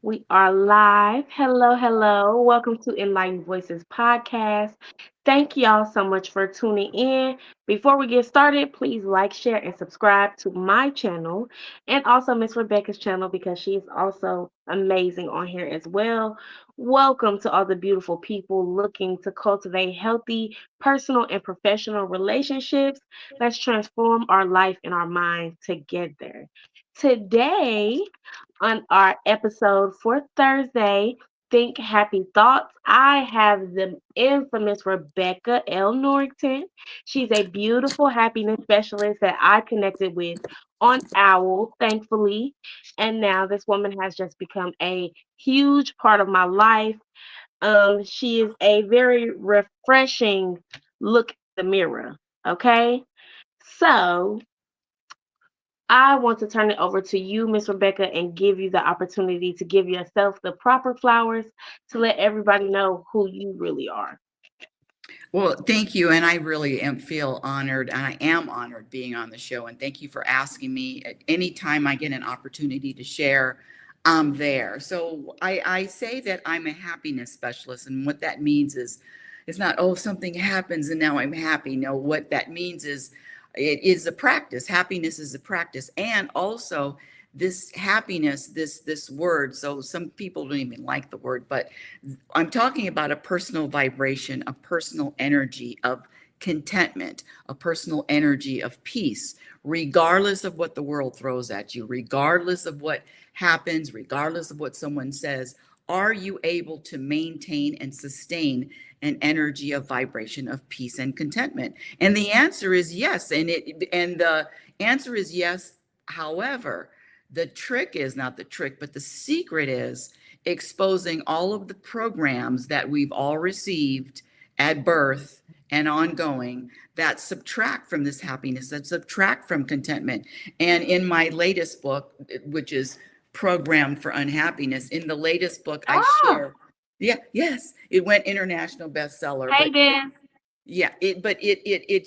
We are live. Hello, hello. Welcome to Enlightened Voices podcast. Thank y'all so much for tuning in. Before we get started, please like, share, and subscribe to my channel and also Miss Rebecca's channel because she is also amazing on here as well. Welcome to all the beautiful people looking to cultivate healthy personal and professional relationships. Let's transform our life and our mind together. Today, on our episode for Thursday, Think Happy Thoughts. I have the infamous Rebecca Norrington. She's a beautiful happiness specialist that I connected with on Owl, thankfully. And now this woman has just become a huge part of my life. She is a very refreshing look in the mirror. Okay. So I want to turn it over to you, Miss Rebecca, and give you the opportunity to give yourself the proper flowers to let everybody know who you really are. Well, thank you. And I really feel honored, and I am honored being on the show. And thank you for asking me. At any time I get an opportunity to share, I'm there. So I say that I'm a happiness specialist. And what that means is it's not, oh, something happens and now I'm happy. No, what that means is it is a practice. Happiness is a practice. And also, this happiness, this word, so some people don't even like the word, but I'm talking about a personal vibration, a personal energy of contentment, a personal energy of peace, regardless of what the world throws at you, regardless of what happens, regardless of what someone says. Are you able to maintain and sustain an energy of vibration of peace and contentment? And the answer is yes. And the answer is yes. However, the trick is not the trick, but the secret is exposing all of the programs that we've all received at birth and ongoing that subtract from this happiness, that subtract from contentment. And in my latest book, which is Programmed for Unhappiness, in the latest book, I Oh, share, yeah, yes, it went international bestseller, hey but then. yeah,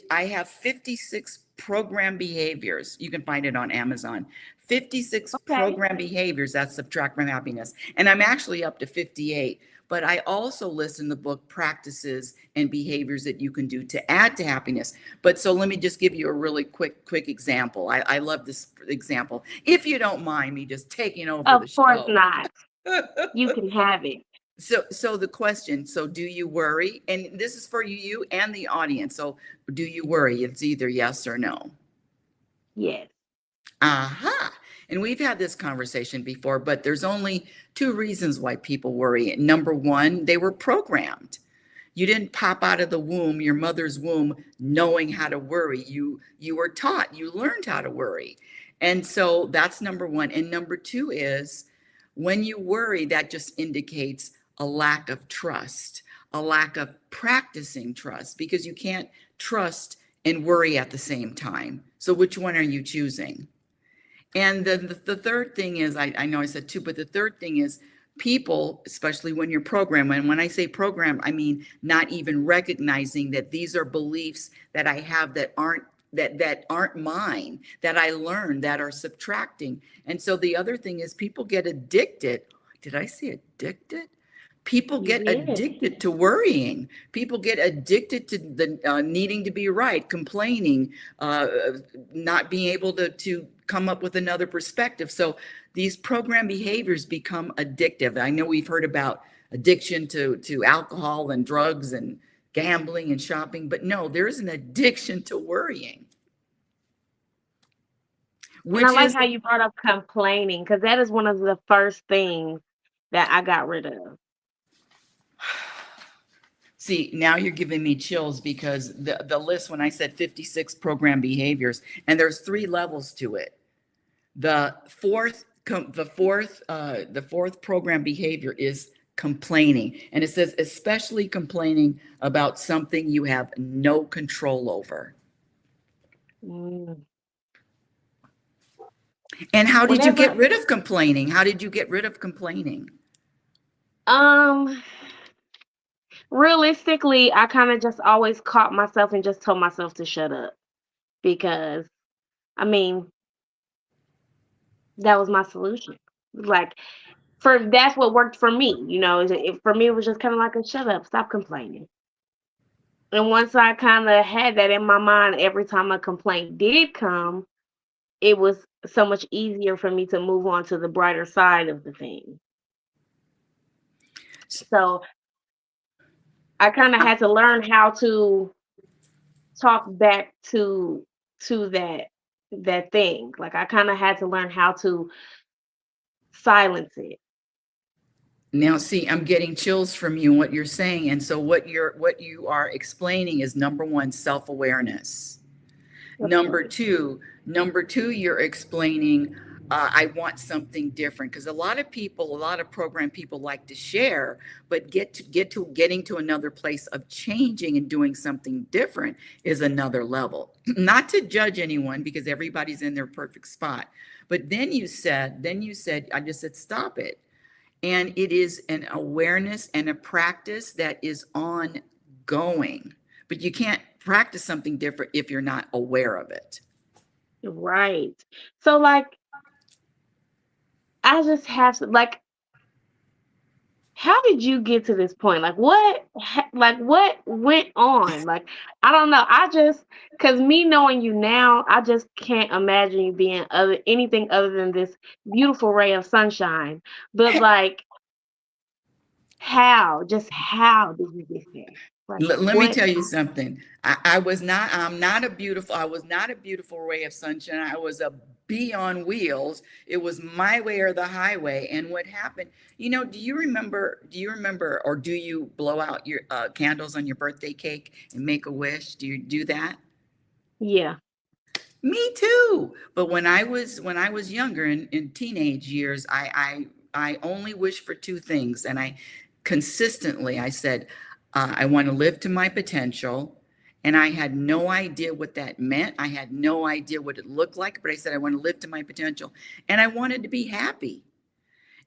I have 56 program behaviors. You can find it on Amazon. 56 Okay. program behaviors that subtract from happiness. And I'm actually up to 58. But I also list in the book practices and behaviors that you can do to add to happiness. But so let me just give you a really quick example. I love this example. If you don't mind me just taking over Of the course show. not. You can have it. So the question, so do you worry? And this is for you and the audience. So do you worry? It's either yes or no. Yes. Aha. And we've had this conversation before, but there's only two reasons why people worry. Number one, they were programmed. You didn't pop out of the womb, your mother's womb, knowing how to worry. You were taught, you learned how to worry. And so that's number one. And number two is when you worry, that just indicates a lack of trust, a lack of practicing trust, because you can't trust and worry at the same time. So which one are you choosing? And the third thing is, I know I said two, but the third thing is people, especially when you're programmed, and when I say program, I mean not even recognizing that these are beliefs that I have that aren't mine, that I learned, that are subtracting. And so the other thing is people get addicted. Did I say addicted? People You get did. addicted to worrying. People get addicted to the needing to be right, complaining, uh, not being able to come up with another perspective. So these program behaviors become addictive. I know we've heard about addiction to alcohol and drugs and gambling and shopping, but no, there's an addiction to worrying, And I which like is how you brought up complaining because that is one of the first things that I got rid of. see, now you're giving me chills because the list, when I said 56 program behaviors, and there's three levels to it. The fourth program behavior is complaining, and it says especially complaining about something you have no control over. Mm. And how did you get Whenever, rid of complaining? How did you get rid of complaining? um, realistically, I kind of just always caught myself and just told myself to shut up because, I mean, that was my solution. Like, that's what worked for me. For me, it was just kind of like a shut up, stop complaining. And once I kind of had that in my mind, every time a complaint did come, it was so much easier for me to move on to the brighter side of the thing. So I kind of had to learn how to talk back to that thing. Like I kind of had to learn how to silence it. Now, see, I'm getting chills from you and what you're saying. And so what you are explaining is number one, self-awareness. Of Number course. two, number two, you're explaining, I want something different because a lot of people, a lot of program people like to share, but getting to another place of changing and doing something different is another level. Not to judge anyone because everybody's in their perfect spot. But then you said, I just said, stop it. And it is an awareness and a practice that is ongoing. But you can't practice something different if you're not aware of it. Right. So like I just have to like how did you get to this point? Like what went on? Like I don't know. Cuz me knowing you now, I just can't imagine you being anything other than this beautiful ray of sunshine. But like how did you get there? Like Let me what? tell you something. I was not a beautiful ray of sunshine. I was a bee on wheels. It was my way or the highway. And what happened, do you remember, or do you blow out your candles on your birthday cake and make a wish? Do you do that? Yeah. Me too. But when I was younger in teenage years, I only wished for two things, and I said, I want to live to my potential, and I had no idea what that meant. I had no idea what it looked like, but I said I want to live to my potential, and I wanted to be happy.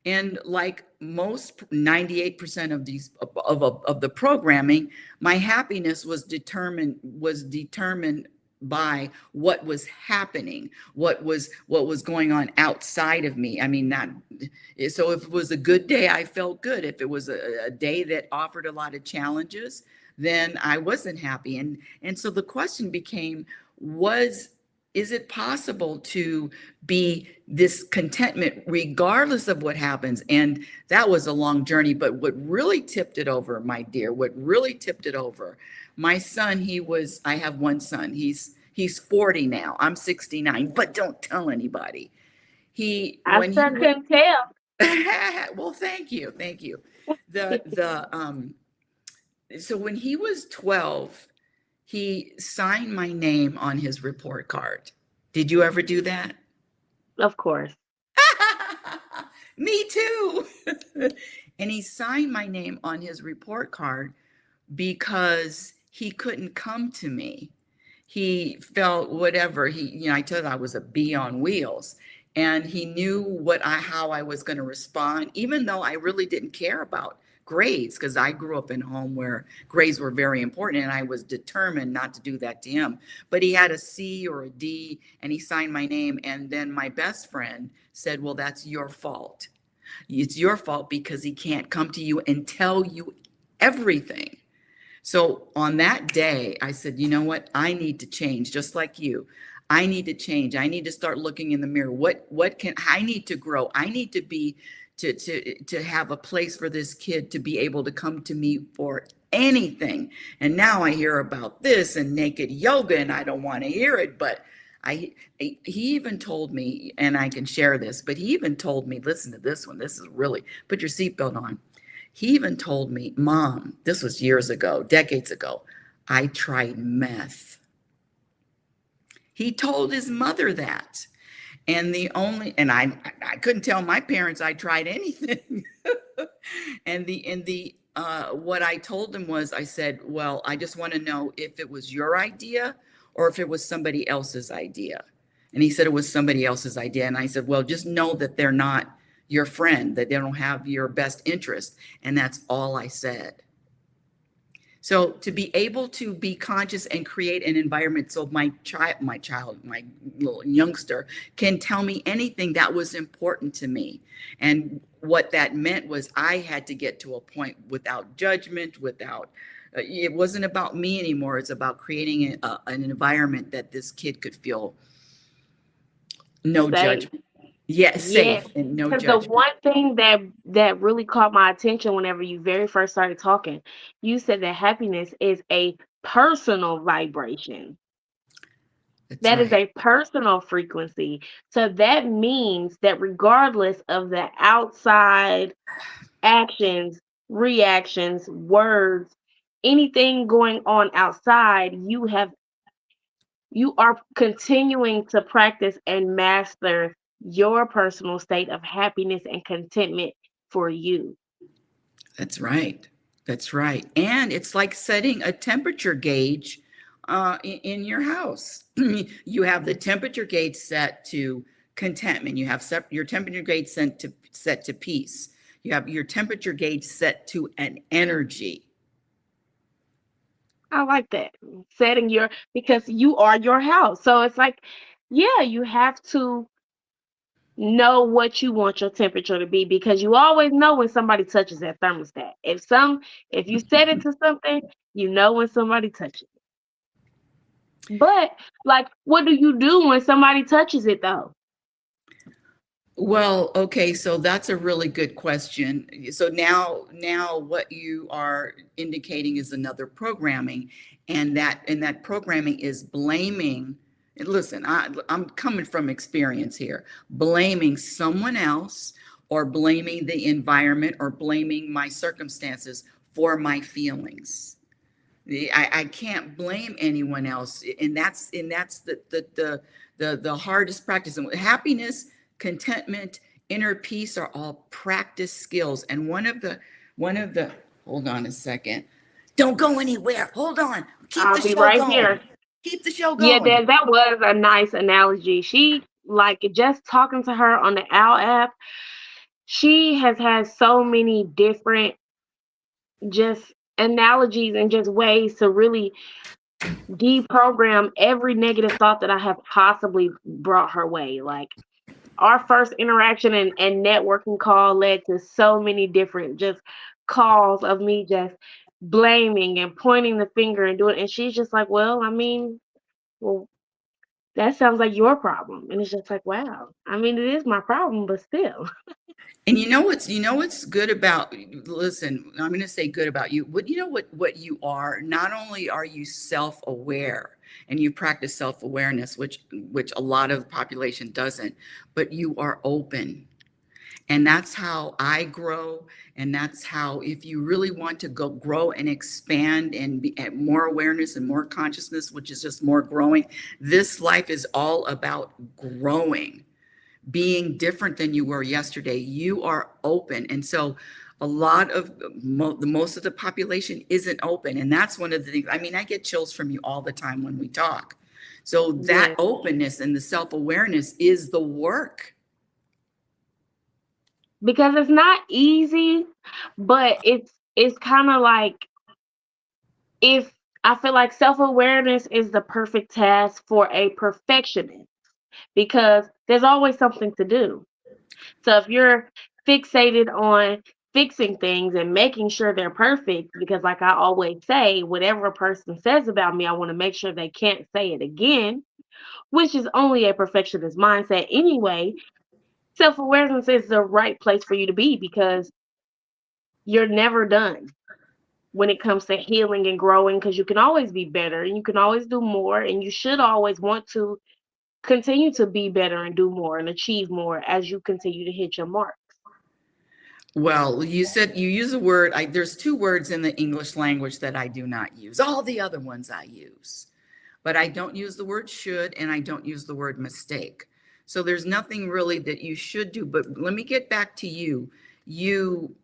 And like most 98% of the programming, my happiness was determined by what was happening, what was going on outside of me. I mean, not so if it was a good day, I felt good. If it was a day that offered a lot of challenges, then I wasn't happy. And so the question became, was is it possible to be this contentment regardless of what happens? And that was a long journey. But what really tipped it over, my dear, what really tipped it over, my son, I have one son. He's 40 now. I'm 69, but don't tell anybody. He I when he sure was couldn't tell. well, thank you. Thank you. The So when he was 12, he signed my name on his report card. Did you ever do that? Of course. Me too. And he signed my name on his report card because he couldn't come to me. He felt whatever I told him I was a bee on wheels, and he knew how I was going to respond, even though I really didn't care about grades because I grew up in a home where grades were very important, and I was determined not to do that to him. But he had a C or a D, and he signed my name, and then my best friend said, "Well, that's your fault. It's your fault because he can't come to you and tell you everything." So on that day, I said, you know what? I need to change, just like you. I need to change. I need to start looking in the mirror. What can I need to grow? I need to be to have a place for this kid to be able to come to me for anything. And now I hear about this and naked yoga, and I don't want to hear it, but he even told me, and I can share this, but he even told me, listen to this one. This is really, put your seatbelt on. He even told me, Mom, this was years ago, decades ago, I tried meth. He told his mother that. And I couldn't tell my parents I tried anything. What I told him was, I said, well, I just want to know if it was your idea or if it was somebody else's idea. And he said it was somebody else's idea. And I said, well, just know that they're not your friend, that they don't have your best interest. And that's all I said. So to be able to be conscious and create an environment so my little youngster can tell me anything that was important to me. And what that meant was I had to get to a point without judgment, without it wasn't about me anymore. It's about creating an environment that this kid could feel no Safe. judgment. Yes, Yes. safe and no Because the judgment. one thing that really caught my attention whenever you very first started talking, you said that happiness is a personal vibration. That's That is right. a personal frequency. So that means that regardless of the outside actions, reactions, words, anything going on outside, you are continuing to practice and master your personal state of happiness and contentment for you. That's right. That's right. And it's like setting a temperature gauge in your house. You have the temperature gauge set to contentment. You have your temperature gauge set to peace. You have your temperature gauge set to an energy. I like that. Setting your, because you are your house. So it's like, yeah, you have to know what you want your temperature to be, because you always know when somebody touches that thermostat. If you set it to something, you know when somebody touches it. But like, what do you do when somebody touches it though? Well, okay, so that's a really good question. So now what you are indicating is another programming, and that programming is blaming. And listen, I'm coming from experience here, blaming someone else or blaming the environment or blaming my circumstances for my feelings. I can't blame anyone else, and that's the hardest practice. And happiness, contentment, inner peace are all practice skills. And one of the hold on a second, don't go anywhere. Hold on, keep I'll the be show right going. here. Keep the show Yeah, going. that was a nice analogy. She, like, just talking to her on the Owl app, she has had so many different just analogies and just ways to really deprogram every negative thought that I have possibly brought her way. Like, our first interaction and networking call led to so many different just calls of me just blaming and pointing the finger and doing, and she's just like, well, I mean, well, that sounds like your problem. And it's just like, wow. I mean, it is my problem, but still. And you know what's good about, listen, I'm going to say good about you. What you know what you are, not only are you self-aware and you practice self-awareness, which a lot of the population doesn't, but you are open. And that's how I grow, and that's how, if you really want to go grow and expand and be at more awareness and more consciousness, which is just more growing, this life is all about growing, being different than you were yesterday. You are open. And so a lot of the most of the population isn't open. And that's one of the things. I mean, I get chills from you all the time when we talk. So that Yeah. openness and the self-awareness is the work. Because it's not easy, but it's kind of like, if I feel like self-awareness is the perfect task for a perfectionist, because there's always something to do. So if you're fixated on fixing things and making sure they're perfect, because like I always say, whatever a person says about me, I want to make sure they can't say it again, which is only a perfectionist mindset anyway. Self awareness is the right place for you to be, because you're never done when it comes to healing and growing, because you can always be better and you can always do more, and you should always want to continue to be better and do more and achieve more as you continue to hit your marks. Well, you said you use a word. There's two words in the English language that I do not use. All the other ones I use, but I don't use the word should, and I don't use the word mistake. So there's nothing really that you should do. But let me get back to you. You,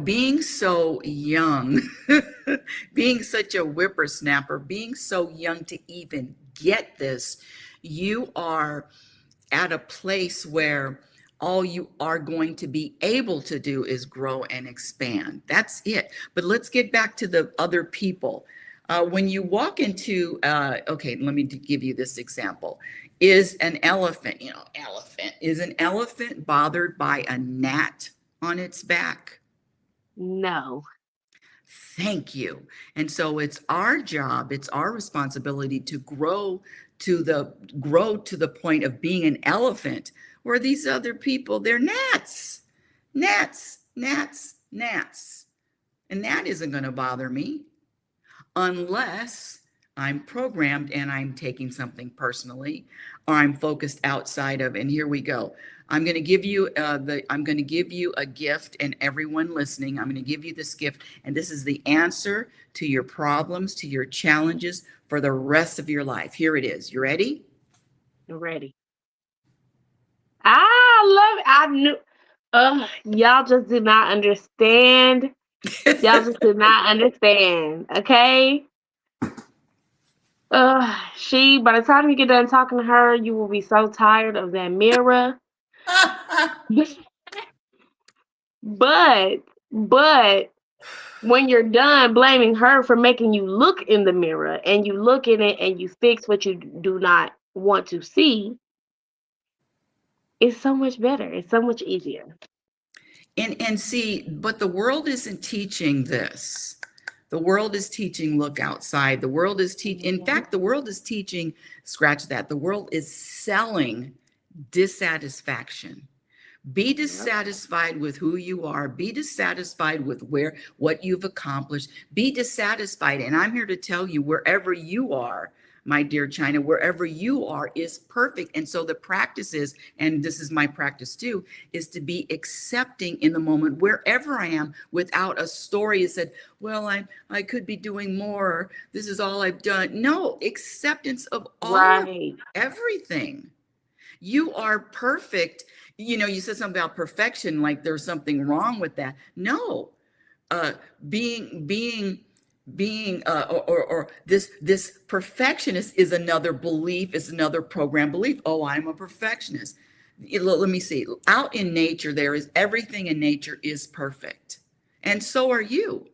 being so young, being such a whippersnapper, being so young to even get this, you are at a place where All you are going to be able to do is grow and expand. That's it. But let's get back to the other people. When you walk into, okay, let me give you this example. Is an elephant, is an elephant bothered by a gnat on its back? No. Thank you. And so it's our job, it's our responsibility to grow to the point of being an elephant, where these other people, they're gnats. Gnats, gnats, gnats. And that isn't going to bother me unless I'm programmed and I'm taking something personally, or I'm focused outside of. And here we go. I'm going to give you a gift, and everyone listening, I'm going to give you this gift, and this is the answer to your problems, to your challenges for the rest of your life. Here it is. You ready? I'm ready. I love it. I knew. Y'all just did not understand. Y'all just did not understand. Okay. By the time you get done talking to her, you will be so tired of that mirror. But, but when you're done blaming her for making you look in the mirror and you look in it and you fix what you do not want to see, it's so much better. It's so much easier. And see, but the world isn't teaching this. The world is teaching look outside. The world is in Mhm. fact, the world is teaching, scratch that. The world is selling dissatisfaction. Be Yep. dissatisfied with who you are. Be dissatisfied with what you've accomplished. Be dissatisfied. And I'm here to tell you, wherever you are, my dear China, wherever you are is perfect. And so the practice is, and this is my practice too, is to be accepting in the moment wherever I am, without a story that said, well, I could be doing more. This is all I've done. No, acceptance of all of Right. everything. You are perfect. You said something about perfection, like there's something wrong with that. No, uh, being or this perfectionist is another belief, is another program belief. Oh, I'm a perfectionist. Let me see. Out in nature, there is everything in nature is perfect, and so are you.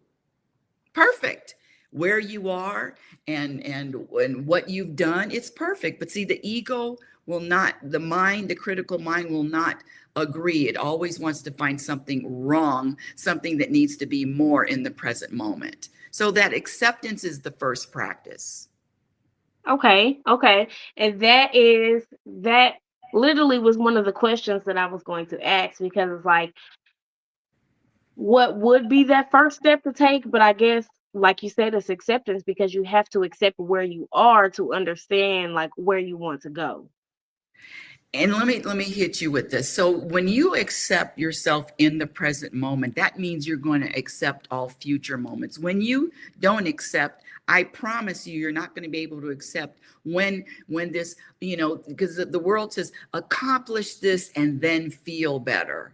Perfect. Where you are and what you've done, it's perfect. But see, the ego will not, the critical mind will not agree. It always wants to find something wrong, something that needs to be more in the present moment. So that acceptance is the first practice. Okay. Okay. And that literally was one of the questions that I was going to ask, because it's like, what would be that first step to take? But I guess, like you said, it's acceptance, because you have to accept where you are to understand like where you want to go. And let me hit you with this. So when you accept yourself in the present moment, that means you're going to accept all future moments. When you don't accept, I promise you, you're not going to be able to accept when this, because the world says accomplish this and then feel better.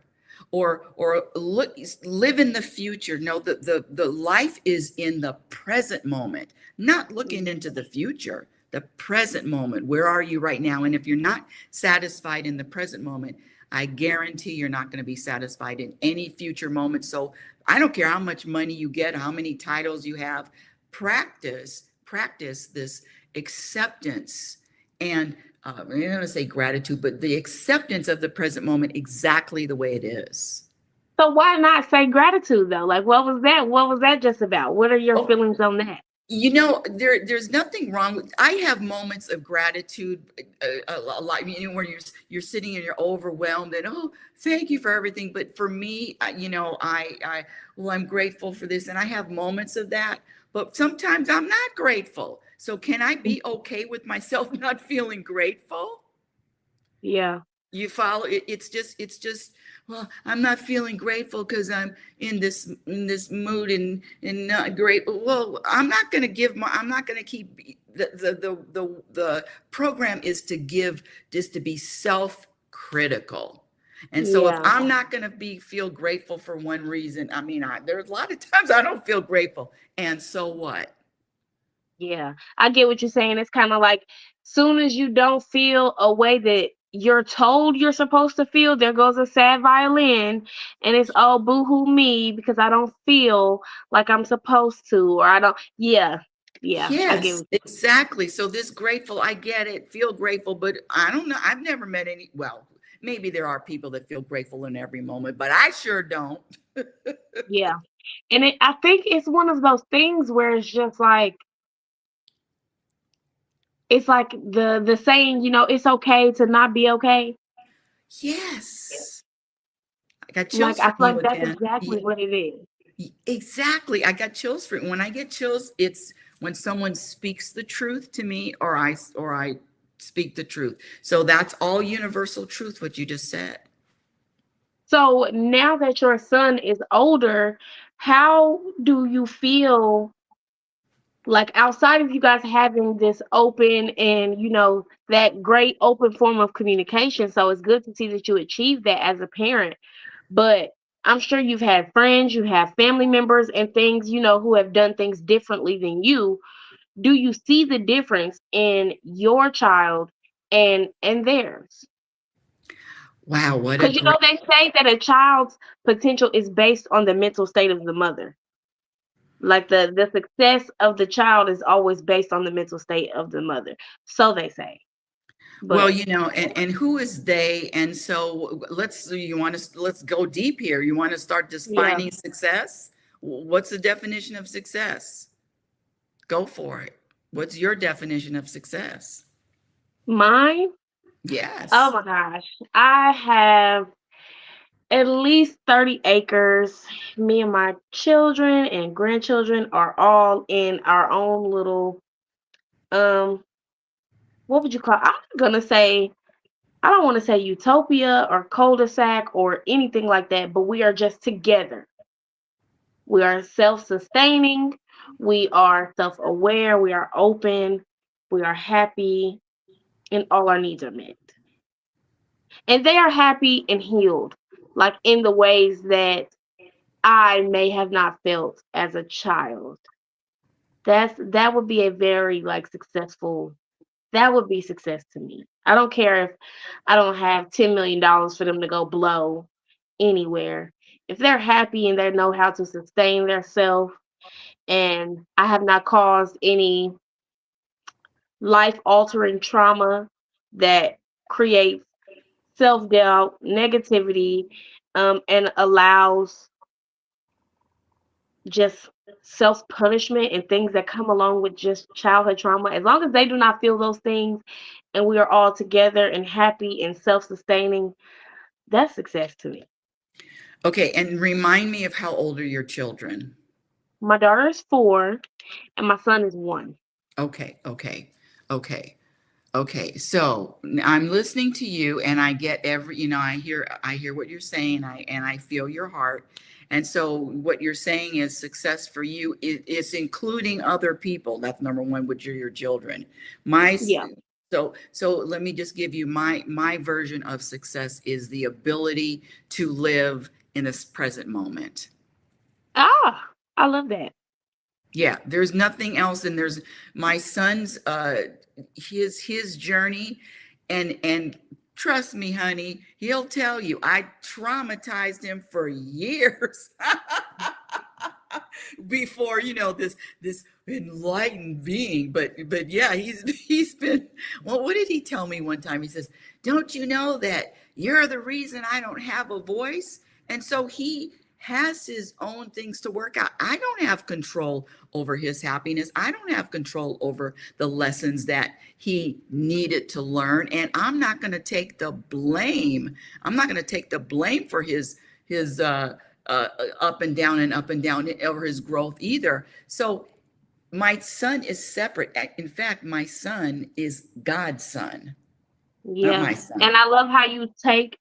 Or live in the future. No, the life is in the present moment, not looking into the future. The present moment. Where are you right now? And if you're not satisfied in the present moment, I guarantee you're not going to be satisfied in any future moment. So I don't care how much money you get, how many titles you have. Practice this acceptance and I'm not going to say gratitude, but the acceptance of the present moment exactly the way it is. So why not say gratitude though? Like, what was that? What was that just about? What are your Oh, feelings on that? there's nothing wrong with. I have moments of gratitude, a lot. Where you're sitting and you're overwhelmed, and oh, thank you for everything. But for me, well, I'm grateful for this, and I have moments of that. But sometimes I'm not grateful. So can I be okay with myself not feeling grateful? Yeah. You follow it? It's just, well, I'm not feeling grateful because I'm in this mood and not grateful. Well, I'm not going to keep the program is to give, just to be self-critical. And so if Yeah. I'm not going to be feel grateful for one reason, there's a lot of times I don't feel grateful. And so what? Yeah. I get what you're saying. It's kind of like, soon as you don't feel a way that you're told you're supposed to feel. There goes a sad violin, and it's, oh, boo hoo me because I don't feel like I'm supposed to, or I don't. Yeah, yeah, I get Yes, it. exactly. So this grateful, I get it, feel grateful, but I don't know. I've never met any, well, maybe there are people that feel grateful in every moment, but I sure don't. Yeah, and I think it's one of those things where it's just like, it's like the saying, it's okay to not be okay. Yes. I got Like, chills I from feel you like that's again. exactly what it is. Exactly. I got chills from when I get chills, it's when someone speaks the truth to me or I speak the truth. So that's all universal truth what you just said. So now that your son is older, how do you feel, like, outside of you guys having this open and, that great open form of communication? So it's good to see that you achieve that as a parent. But I'm sure you've had friends, you have family members and things, who have done things differently than you. Do you see the difference in your child and theirs? Wow, what a Because great. they say that a child's potential is based on the mental state of the mother. Like, the success of the child is always based on the mental state of the mother. So they say. Well, But and who is they? And so let's go deep here. You want to start yeah, defining success? What's the definition of success? Go for it. What's your definition of success? mine, oh Yes. my gosh. I have at least 30 acres. Me and my children and grandchildren are all in our own little, um what would you call, I'm gonna say, I don't want to say utopia or cul-de-sac or anything like that, but we are just together. We are self-sustaining, we are self-aware, we are open, we are happy, and all our needs are met. And they are happy and healed, like in the ways that I may have not felt as a child. That would be a very, like, successful, that would be success to me. I don't care if I don't have $10 million for them to go blow anywhere. If they're happy and they know how to sustain themselves, and I have not caused any life altering trauma that creates self doubt, negativity, and allows just self punishment and things that come along with just childhood trauma, as long as they do not feel those things and we are all together and happy and self sustaining, that's success to me. Okay, and remind me of how old are your children? My daughter is 4 and my son is 1. Okay, okay, okay. Okay, so I'm listening to you and I get I hear what you're saying, I feel your heart. And so what you're saying is success for you is including other people. That's number one, which are your children. My Yeah. so let me just give you my version of success is the ability to live in this present moment. Ah, I love that. Yeah, there's nothing else. And there's my son's his journey, and trust me, honey, he'll tell you I traumatized him for years before this enlightened being. But yeah, he's been, well, what did he tell me one time? He says, don't you know that you're the reason I don't have a voice? And so he has his own things to work out. I don't have control over his happiness. I don't have control over the lessons that he needed to learn. And I'm not going to take the blame. I'm not going to take the blame for his up and down over his growth either. So my son is separate. In fact, my son is God's son, not Yeah. my And son. I love how you take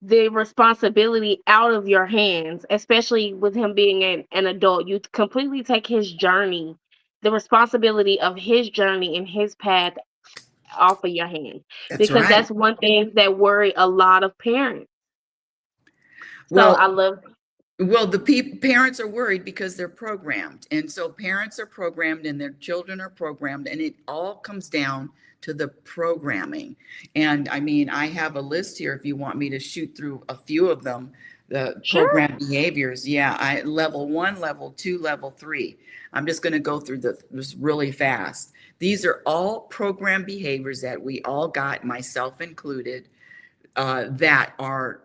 the responsibility out of your hands, especially with him being an adult. You completely take his journey, the responsibility of his journey and his path off of your hands, That's because right. that's one thing that worry a lot of parents. So I Well, love, Well, the parents are worried because they're programmed. And so parents are programmed and their children are programmed. And it all comes down to to the programming. And I mean, I have a list here if you want me to shoot through a few of them. The Sure. program behaviors, yeah, I level 1, level 2, level 3. I'm just going to go through this really fast. These are all program behaviors that we all got, myself included, that are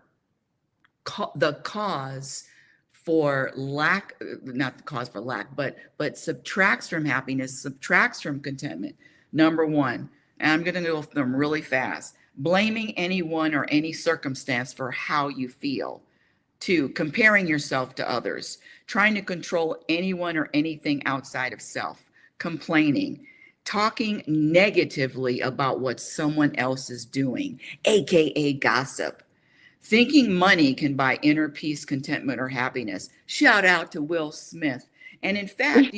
the cause for lack, not the cause for lack, but subtracts from happiness, subtracts from contentment. Number one, and I'm going to go through them really fast: blaming anyone or any circumstance for how you feel. Two, comparing yourself to others, trying to control anyone or anything outside of self, complaining, talking negatively about what someone else is doing, aka gossip. Thinking money can buy inner peace, contentment, or happiness. Shout out to Will Smith. And in fact,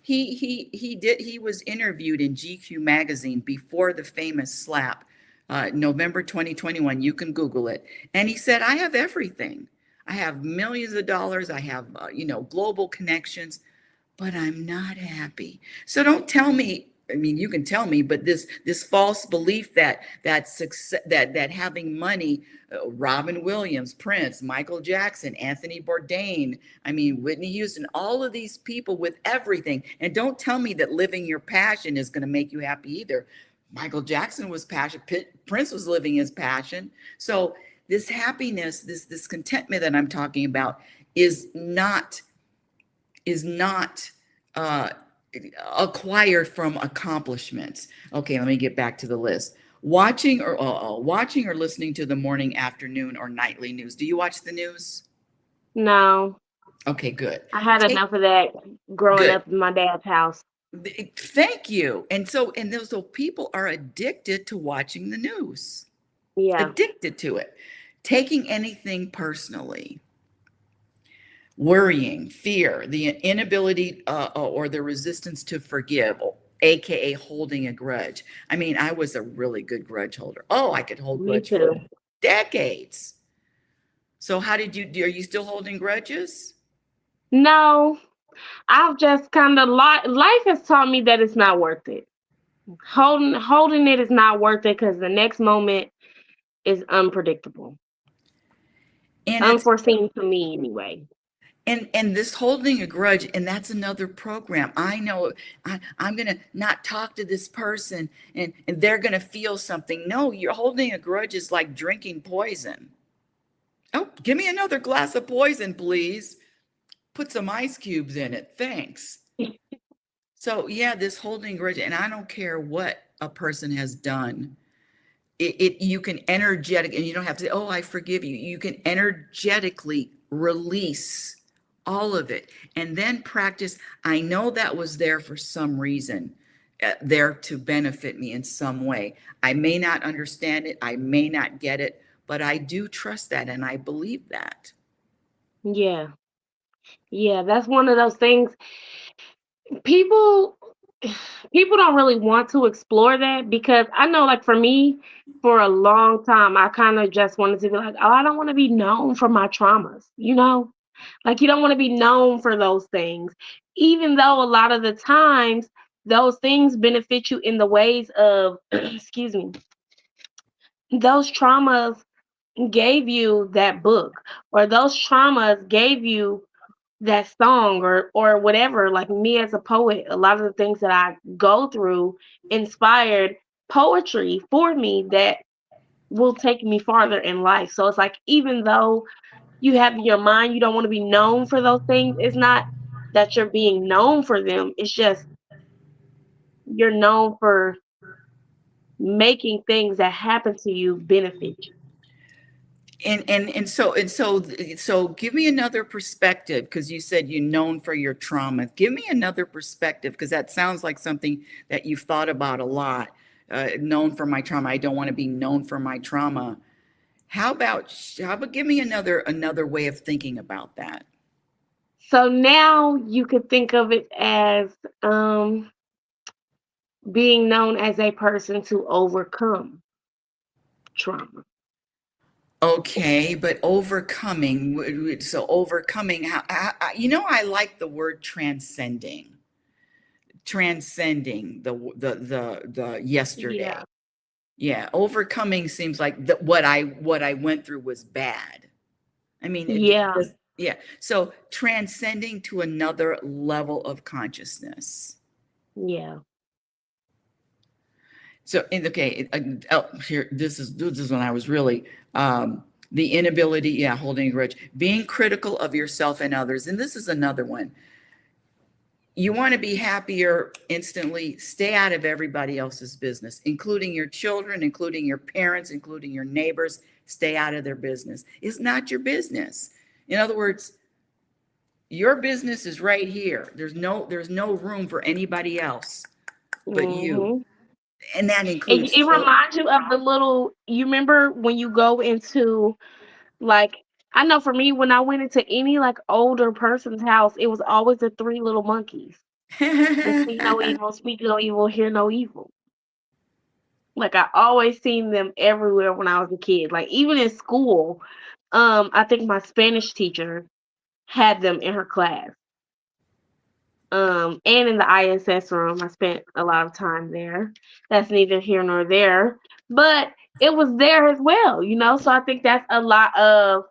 he was interviewed in GQ magazine before the famous slap, November 2021. You can Google it. And he said, "I have everything. I have millions of dollars. I have global connections, but I'm not happy." So don't tell me. I mean, you can tell me, but this false belief that success, that having money, Robin Williams, Prince, Michael Jackson, Anthony Bourdain, I mean, Whitney Houston, all of these people with everything. And don't tell me that living your passion is going to make you happy either. Michael Jackson was passionate. Prince was living his passion. So this happiness, this contentment that I'm talking about is not uh, acquired from accomplishments. Okay, let me get back to the list. Watching or listening to the morning, afternoon, or nightly news. Do you watch the news? No, Okay, good. I had Take enough of that growing good. up in my dad's house. Thank you. And so people are addicted to watching the news. Yeah, Addicted to it. Taking anything personally. Worrying, fear, the inability or the resistance to forgive, aka holding a grudge. I mean, I was a really good grudge holder. Oh, I could hold me grudge for too. decades. So how did you do? Are you still holding grudges? No, I've just kind of life has taught me that it's not worth it. Holding it is not worth it because the next moment is unpredictable, And it's unforeseen to me anyway. and this holding a grudge, and that's another program. I know I'm gonna not talk to this person, and they're gonna feel something. No, you're holding a grudge is like drinking poison. Oh, give me another glass of poison, please. Put some ice cubes in it. Thanks. So, yeah, this holding grudge, and I don't care what a person has done. You can energetic, and you don't have to say, "Oh, I forgive you." You can energetically release all of it, and then practice. I know that was there for some reason, there to benefit me in some way. I may not understand it, I may not get it, but I do trust that, and I believe that. Yeah, yeah, that's one of those things. People people don't really want to explore that because I know, like for me, for a long time, I kind of just wanted to be like, oh, I don't want to be known for my traumas, you know? Like, you don't want to be known for those things, even though a lot of the times those things benefit you in the ways of, excuse me, those traumas gave you that book, or those traumas gave you that song, or whatever. Like me as a poet, a lot of the things that I go through inspired poetry for me that will take me farther in life. So it's like, even though you have in your mind you don't want to be known for those things, it's not that you're being known for them, it's just you're known for making things that happen to you benefit you. And so give me another perspective, because you said you're known for your trauma. Give me another perspective, because that sounds like something that you've thought about a lot. Known for my trauma. I don't want to be known for my trauma. How about give me another way of thinking about that? So now you could think of it as um being known as a person to overcome trauma. Okay, but overcoming. So overcoming. I like the word transcending. transcending the yesterday. Yeah. Yeah, overcoming seems like what I went through was bad. I mean, Yeah. yeah. So transcending to another level of consciousness. Yeah. So, okay, oh, here, this is when I was really the inability, yeah, holding a grudge, being critical of yourself and others, and this is another one. You want to be happier instantly, stay out of everybody else's business, including your children, including your parents, including your neighbors. Stay out of their business. It's not your business. In other words, your business is right here. There's no room for anybody else but you. Hmm. And that It, includes it reminds you of the little, you remember when you go into, like, I know for me, when I went into any like older person's house, it was always the three little monkeys. The see no children. evil, speak no evil, hear no evil. Like I always seen them everywhere when I was a kid. Like even in school, I think my Spanish teacher had them in her class. And in the ISS room, I spent a lot of time there. That's neither here nor there, but it was there as well, you know. So I think that's a lot of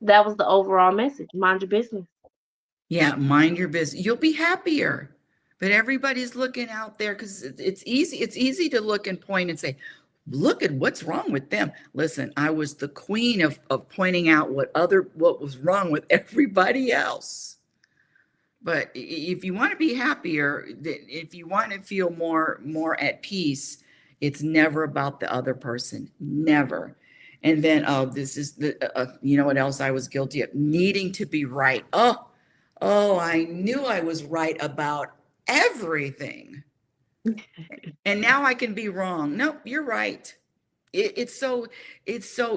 that was the overall message. Mind your business. Yeah, mind your business. You'll be happier. But everybody's looking out there because it's easy. It's easy to look and point and say, look at what's wrong with them. Listen, I was the queen of pointing out what was wrong with everybody else. But if you want to be happier, if you want to feel more at peace, it's never about the other person. Never. And then, oh, this is you know what else I was guilty of? Needing to be right. Oh, I knew I was right about everything. And now I can be wrong. No, you're right. It's so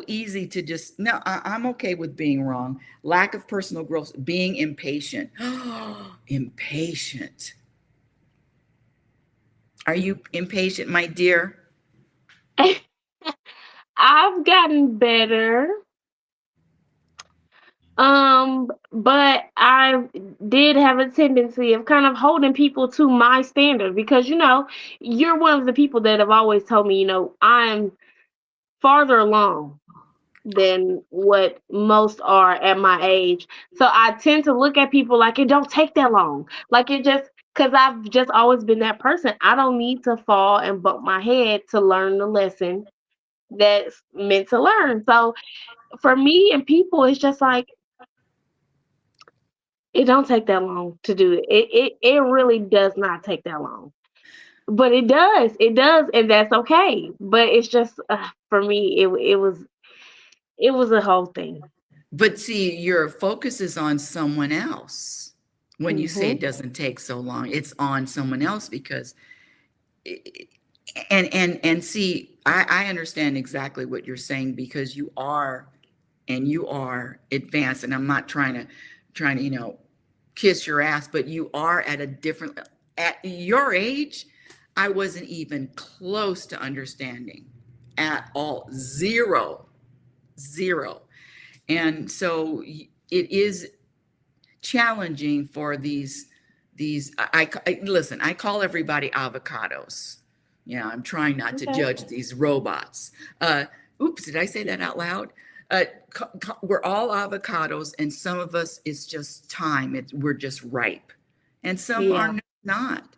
easy to just no. I'm okay with being wrong. Lack of personal growth, being impatient. Impatient. Are you impatient, my dear? I've gotten better. But I did have a tendency of kind of holding people to my standard because, you're one of the people that have always told me, I'm farther along than what most are at my age. So I tend to look at people like it don't take that long. Like it just, because I've just always been that person. I don't need to fall and bump my head to learn the lesson that's meant to learn. So for me and people, it's just like, it don't take that long to do it. It really does not take that long. But it does, and that's okay. But it's just for me, it was a whole thing. But see, your focus is on someone else. When you say Mhm. it doesn't take so long, it's on someone else because and see, I understand exactly what you're saying because you are advanced, and I'm not trying to kiss your ass, but you are at a different at your age. I wasn't even close to understanding at all. Zero, zero. And so it is challenging for these listen, I call everybody avocados. I'm trying not to Okay. judge these robots. Oops, did I say that out loud? We're all avocados, and some of us it's just time. We're just ripe, and some Yeah. are not.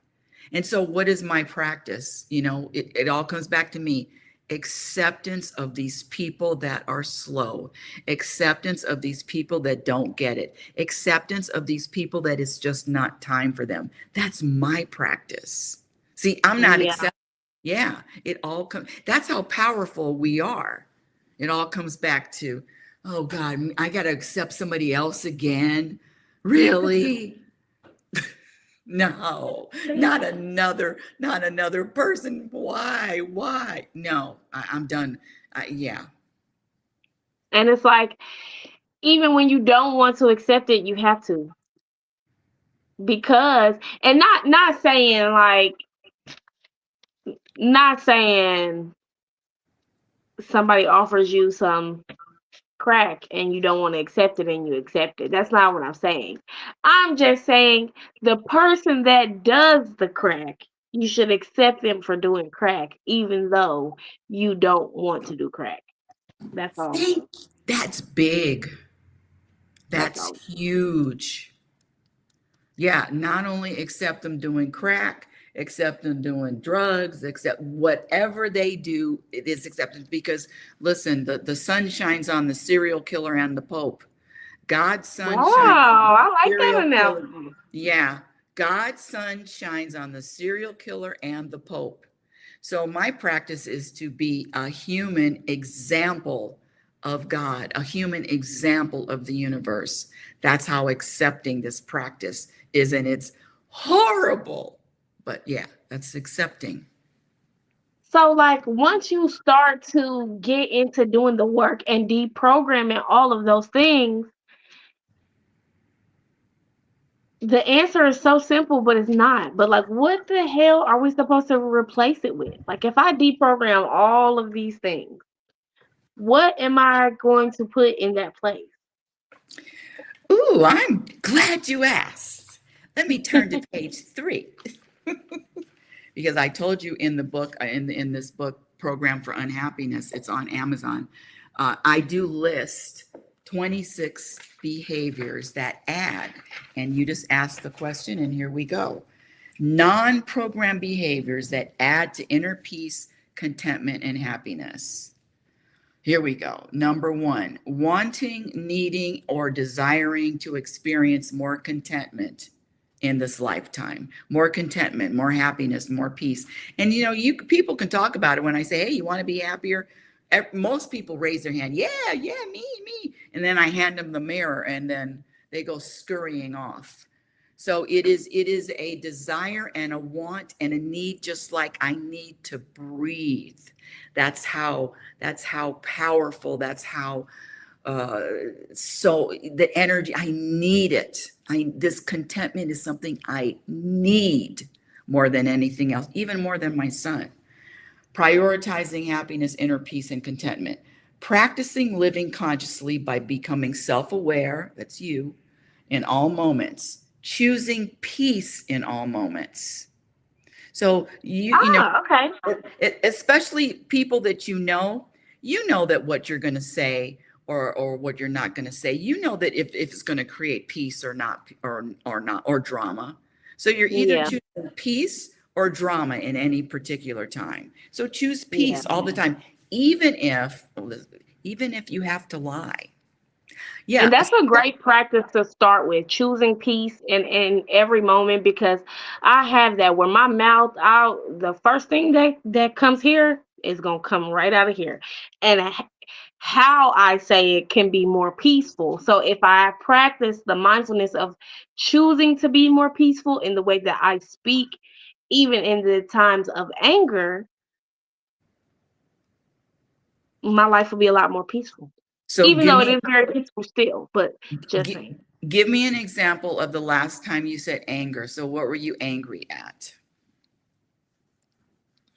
And so, what is my practice? It all comes back to me: acceptance of these people that are slow, acceptance of these people that don't get it, acceptance of these people that it's just not time for them. That's my practice. See, I'm not Yeah. accepting. Yeah, it all comes. That's how powerful we are. It all comes back to, oh God, I got to accept somebody else again. Really? No, not another person. Why? No, I'm done. Yeah. And it's like even when you don't want to accept it, you have to, because, and not saying somebody offers you some crack and you don't want to accept it and you accept it. That's not what I'm saying. I'm just saying the person that does the crack, you should accept them for doing crack, even though you don't want to do crack. That's all. Think that's big. That's That's all. huge. Yeah, not only accept them doing crack, accept them doing drugs, accept whatever they do, it is accepted because listen, the sun shines on the serial killer and the Pope. God's sun shines on Wow, the I like that serial killer. analogy. Yeah, God's sun shines on the serial killer and the Pope. So my practice is to be a human example of God, a human example of the universe. That's how accepting this practice is, and it's horrible. But yeah, that's accepting. So, like, once you start to get into doing the work and deprogramming all of those things, the answer is so simple, but it's not. But, like, what the hell are we supposed to replace it with? Like, if I deprogram all of these things, what am I going to put in that place? Ooh, I'm glad you asked. Let me turn to page 3. Because I told you in the book, in this book, Program for Unhappiness, it's on Amazon. I do list 26 behaviors that add, and you just ask the question, and here we go. Non-program behaviors that add to inner peace, contentment, and happiness. Here we go. Number 1, wanting, needing, or desiring to experience more contentment in this lifetime, more contentment, more happiness, more peace. And you know, you people can talk about it when I say, hey, you want to be happier? Most people raise their hand. Yeah, yeah, me. And then I hand them the mirror and then they go scurrying off. So it is a desire and a want and a need, just like I need to breathe. That's how powerful, that's how uh so the energy, I need it. This contentment is something I need more than anything else, even more than my son. Prioritizing happiness, inner peace, and contentment. Practicing living consciously by becoming self-aware, that's you, in all moments. Choosing peace in all moments. So you know, Ah, okay. especially people that you know that what you're going to say or what you're not going to say, you know that if it's going to create peace or not, or not, or drama. So you're either Yeah, choosing peace or drama in any particular time. So choose yeah. peace all the time, even if you have to lie. And Yeah. that's a great practice to start with, choosing peace in every moment, because I have that where my mouth out, the first thing that comes here is gonna come right out of here. And how I say it can be more peaceful. So if I practice the mindfulness of choosing to be more peaceful in the way that I speak, even in the times of anger, my life will be a lot more peaceful. So Even though it is very peaceful still, but just gi- saying. give me an example of the last time you said anger. So what were you angry at?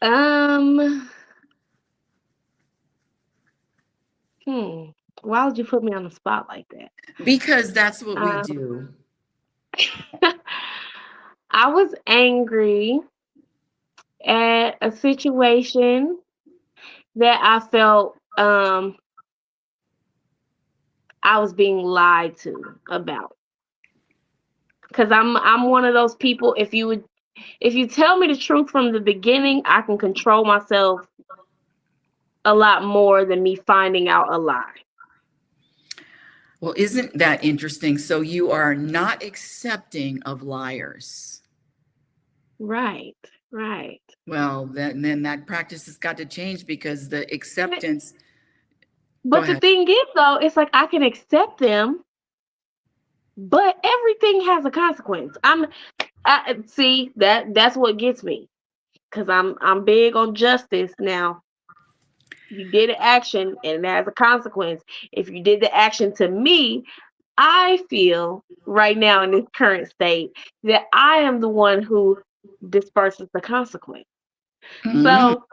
Um, hmm. Why would you put me on the spot like that? Because that's what we Um, do. I was angry at a situation that I felt I was being lied to about. Cause I'm one of those people. If you tell me the truth from the beginning, I can control myself a lot more than me finding out a lie. Well, isn't that interesting? So you are not accepting of liars. Right, right. Well, then that practice has got to change because the acceptance. Go But the ahead. thing is, though, it's like I can accept them, but everything has a consequence. I see that's what gets me, because I'm big on justice. Now, you did an action and it has a consequence. If you did the action to me, I feel right now in this current state that I am the one who disperses the consequence. Mhm. So,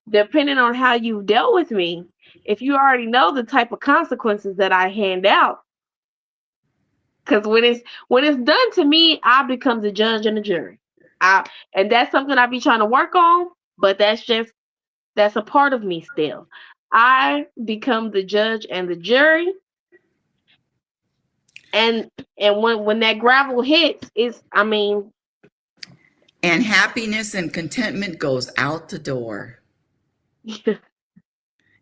depending on how you dealt with me, if you already know the type of consequences that I hand out, because when it's done to me, I become the judge and the jury. I and that's something I be trying to work on, but that's a part of me still. I become the judge and the jury, and when that gravel hits, it's I mean, And happiness and contentment goes out the door.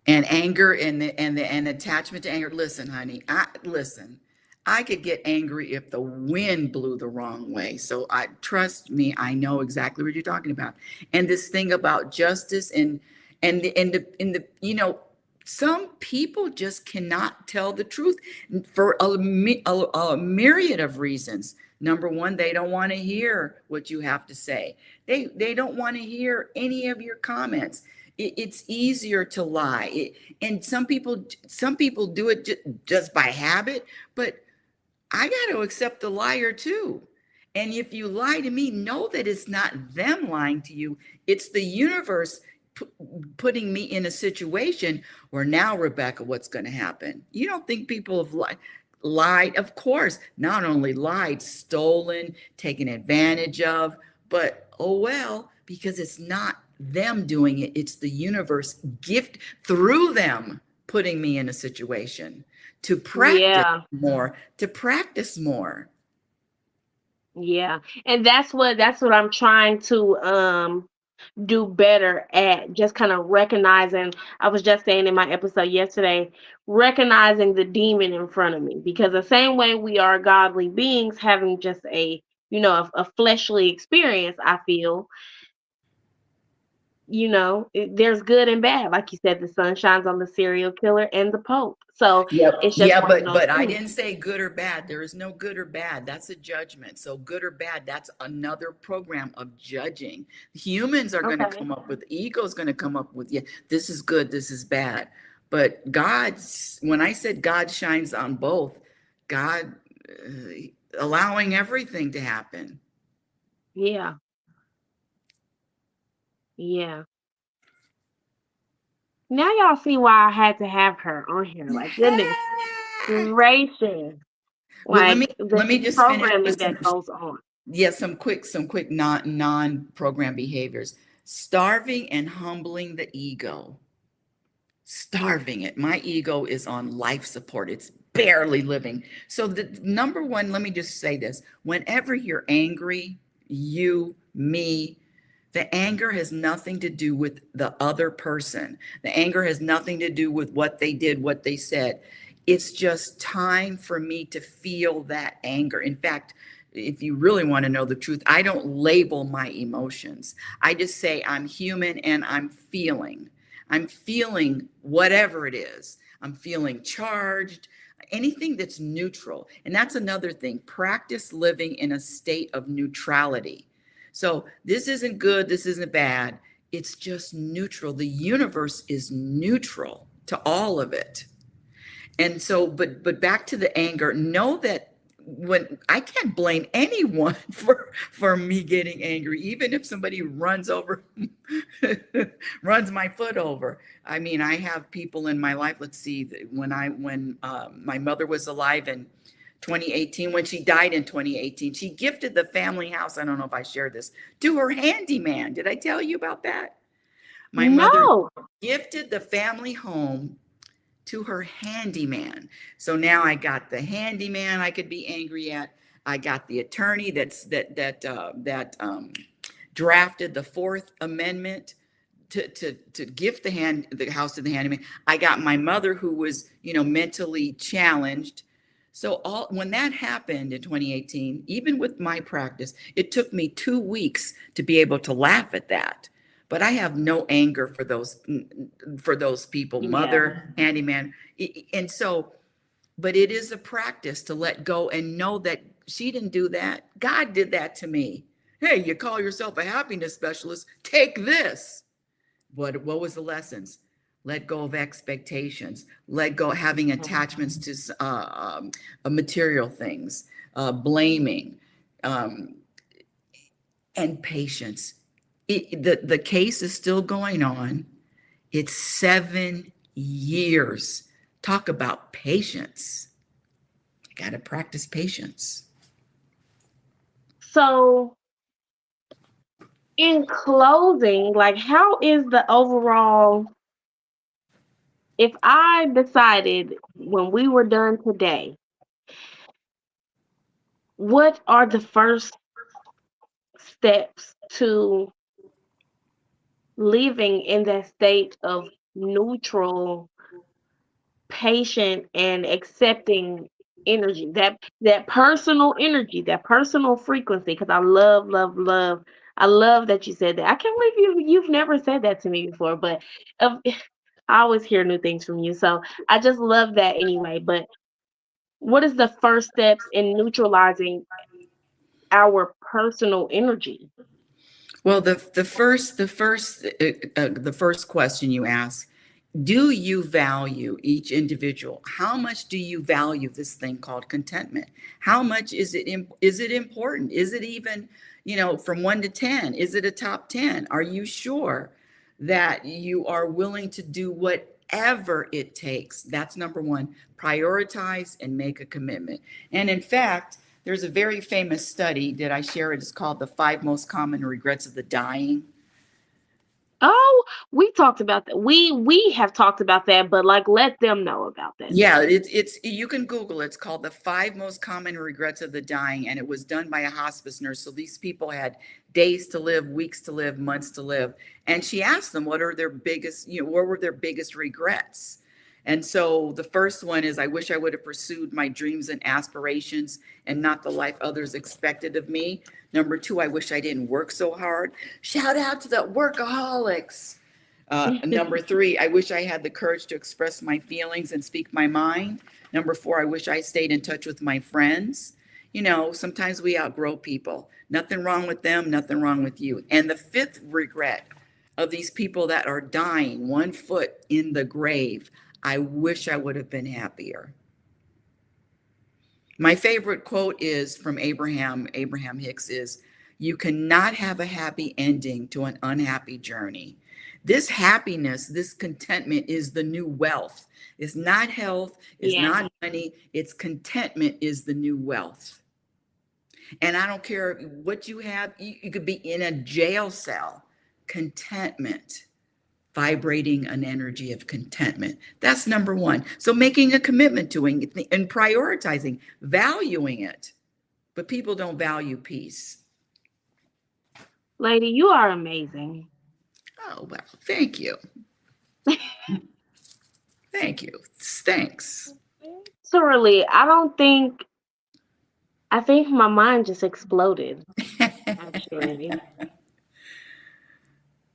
And anger and attachment to anger. Listen, honey, I could get angry if the wind blew the wrong way. So I trust me, I know exactly what you're talking about. And this thing about justice and the some people just cannot tell the truth for a myriad of reasons. Number one, they don't want to hear what you have to say. They don't want to hear any of your comments. It's easier to lie. And some people do it just by habit, but I got to accept the liar too. And if you lie to me, know that it's not them lying to you. It's the universe putting me in a situation where now, Rebecca, what's going to happen? You don't think people have lied? Of course, not only lied, stolen, taken advantage of, but oh well, because it's not them doing it. It's the universe gift through them putting me in a situation to practice yeah, more, to practice more. yeah, and that's what I'm trying to do better at, just kind of recognizing. I was just saying in my episode yesterday, recognizing the demon in front of me, because the same way we are godly beings having just a fleshly experience, I feel, there's good and bad. Like you said, the sun shines on the serial killer and the pope, so Yep. it's just Yeah, one of but those but I things. didn't say good or bad. There is no good or bad. That's a judgment. So good or bad, that's another program of judging. Humans are going to Okay. come up with ego is going to come up with, yeah, this is good, this is bad. But God's when I said God shines on both, God allowing everything to happen. Yeah. Yeah. Now y'all see why I had to have her on here. Like, goodness gracious. Well, let Like me the let me just finish deprogramming with that goes on. some quick non-program behaviors. Starving and humbling the ego. Starving it. My ego is on life support. It's barely living. So the number one, let me just say this. Whenever you're angry, you, me, the anger has nothing to do with the other person. The anger has nothing to do with what they did, what they said. It's just time for me to feel that anger. In fact, if you really want to know the truth, I don't label my emotions. I just say I'm human and I'm feeling. I'm feeling whatever it is. I'm feeling charged, anything that's neutral. And that's another thing. Practice living in a state of neutrality. So this isn't good, this isn't bad. It's just neutral. The universe is neutral to all of it. And so, but back to the anger, know that when I can't blame anyone for me getting angry, even if somebody runs over runs my foot over. I mean, I have people in my life. Let's see, when my mother was alive in 2018, when she died in 2018, she gifted the family house. I don't know if I shared this to her handyman. Did I tell you about that? My mother No. gifted the family home to her handyman. So now I got the handyman I could be angry at. I got the attorney that drafted the Fourth Amendment to gift the house to the handyman. I got my mother who was mentally challenged. So all when that happened in 2018, even with my practice, it took me 2 weeks to be able to laugh at that. But I have no anger for those people, Yeah. mother, handyman. And so, but it is a practice to let go and know that she didn't do that. God did that to me. Hey, you call yourself a happiness specialist, take this. What was the lessons? Let go of expectations, let go having attachments to material things, blaming, um, and patience. The case is still going on. It's 7 years. Talk about patience. I got to practice patience. So, in closing, like, how is the overall, if I decided when we were done today, what are the first steps to living in that state of neutral, patient, and accepting energy, that personal energy, that personal frequency? Because I love, love, love. I love that you said that. I can't believe you've never said that to me before, but um, I always hear new things from you. So I just love that anyway. But what is the first steps in neutralizing our personal energy? Well, the first question you ask, do you value each individual? How much do you value this thing called contentment? How much is it important? Is it even, from 1 to 10? Is it a top 10? Are you sure that you are willing to do whatever it takes? That's number one. Prioritize and make a commitment. And in fact, there's a very famous study. Did I share it? It's called The Five Most Common Regrets of the Dying. Oh, we talked about that. We have talked about that, but like let them know about that Yeah, study. it's you can Google it. It's called The Five Most Common Regrets of the Dying, and it was done by a hospice nurse. So these people had days to live, weeks to live, months to live. And she asked them what are their biggest, what were their biggest regrets? And so the first one is, I wish I would have pursued my dreams and aspirations and not the life others expected of me. Number two, I wish I didn't work so hard. Shout out to the workaholics. Number three, I wish I had the courage to express my feelings and speak my mind. Number four, I wish I stayed in touch with my friends. Sometimes we outgrow people. Nothing wrong with them, nothing wrong with you. And the fifth regret of these people that are dying, one foot in the grave, I wish I would have been happier. My favorite quote is from Abraham Hicks is, you cannot have a happy ending to an unhappy journey. This happiness, this contentment is the new wealth. It's not health, it's Yeah. not money, it's contentment is the new wealth. And I don't care what you have, you could be in a jail cell. Contentment, vibrating an energy of contentment. That's number one. So making a commitment to it and prioritizing, valuing it. But people don't value peace. Lady, you are amazing. Oh, well, thank you. Thank you. Thanks. Literally, I think my mind just exploded, actually.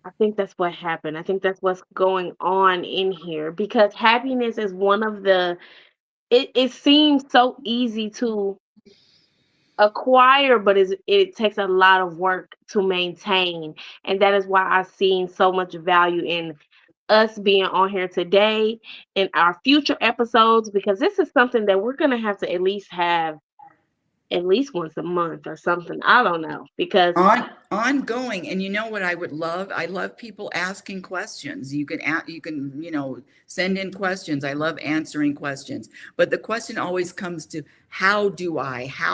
I think that's what happened. I think that's what's going on in here because happiness is one of the it seems so easy to acquire, but it takes a lot of work to maintain. And that is why I've seen so much value in us being on here today in our future episodes because this is something that we're gonna have to have at least once a month or something. I don't know because Ongoing. And you know what I would love? I love people asking questions. You can send in questions. I love answering questions. But the question always comes to, how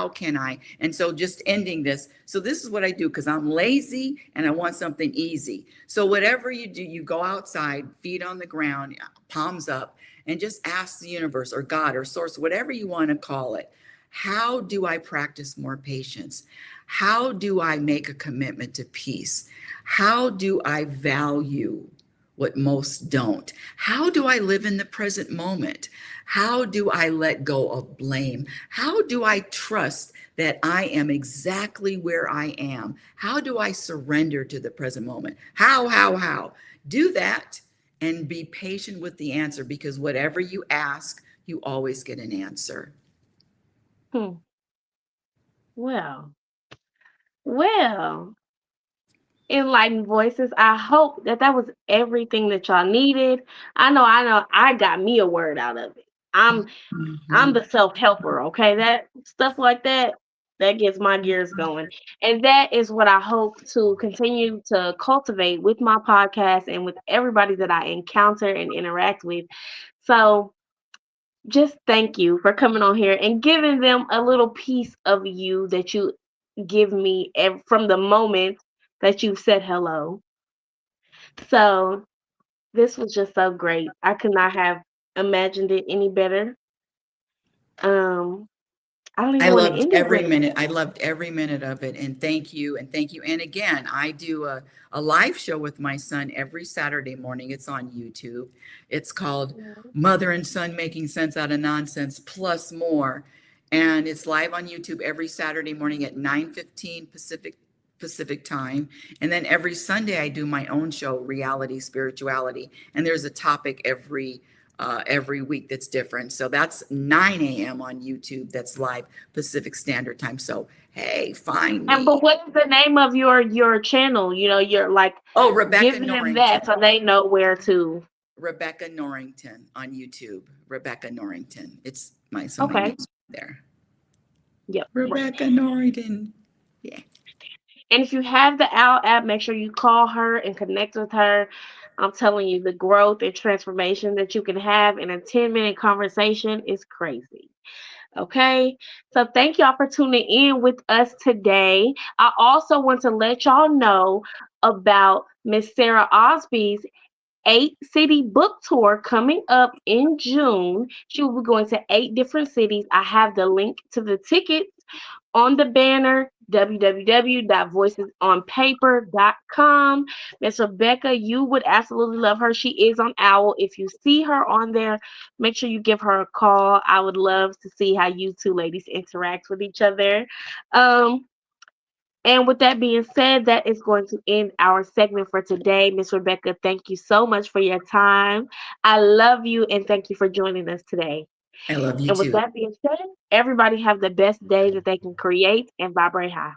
can I? And so just ending this. So this is what I do because I'm lazy and I want something easy. So whatever you do, you go outside, feet on the ground, palms up, and just ask the universe or God or source, whatever you want to call it. How do I practice more patience? How do I make a commitment to peace? How do I value what most don't? How do I live in the present moment? How do I let go of blame? How do I trust that I am exactly where I am? How do I surrender to the present moment? How? Do that and be patient with the answer because whatever you ask, you always get an answer. hmm, well, well, enlightened voices. I hope that that was everything that y'all needed. I know, I got me a word out of it. I'm Mhm. the self helper. Okay, that stuff like that. That gets my gears going. And that is what I hope to continue to cultivate with my podcast and with everybody that I encounter and interact with. So just thank you for coming on here and giving them a little piece of you that you give me from the moment that you said hello. So this was just so great. I could not have imagined it any better. Um, I don't I even want to loved end it every with minute. I loved every minute of it. And thank you. And thank you. And again, I do a live show with my son every Saturday morning. It's on YouTube. It's called Mother and Son Making Sense Out of Nonsense Plus More. And it's live on YouTube every Saturday morning at 9:15 Pacific time. And then every Sunday I do my own show, Reality Spirituality. And there's a topic every week that's different. So that's 9 a.m. on YouTube. That's live Pacific Standard Time. So hey, find And but me. what is the name of your channel? You know, you're like Oh, Rebecca giving them that Norrington. so they know where to. Rebecca Norrington on YouTube. Rebecca Norrington. It's my Okay. name's there. Yep. Right. Rebecca Norrington. Yeah. And if you have the OWL app, make sure you call her and connect with her. I'm telling you, the growth and transformation that you can have in a 10-minute conversation is crazy. Okay. So thank y'all for tuning in with us today. I also want to let y'all know about Miss Sarah Osby's 8-city book tour coming up in June. She will be going to 8 different cities. I have the link to the tickets on the banner www.voicesonpaper.com. Miss Rebecca, you would absolutely love her. She is on OWL. If you see her on there, make sure you give her a call. I would love to see how you two ladies interact with each other. Um, and with that being said, that is going to end our segment for today. Miss Rebecca, thank you so much for your time. I love you and thank you for joining us today. I love you And with too. that being said, everybody have the best day that they can create and vibrate high.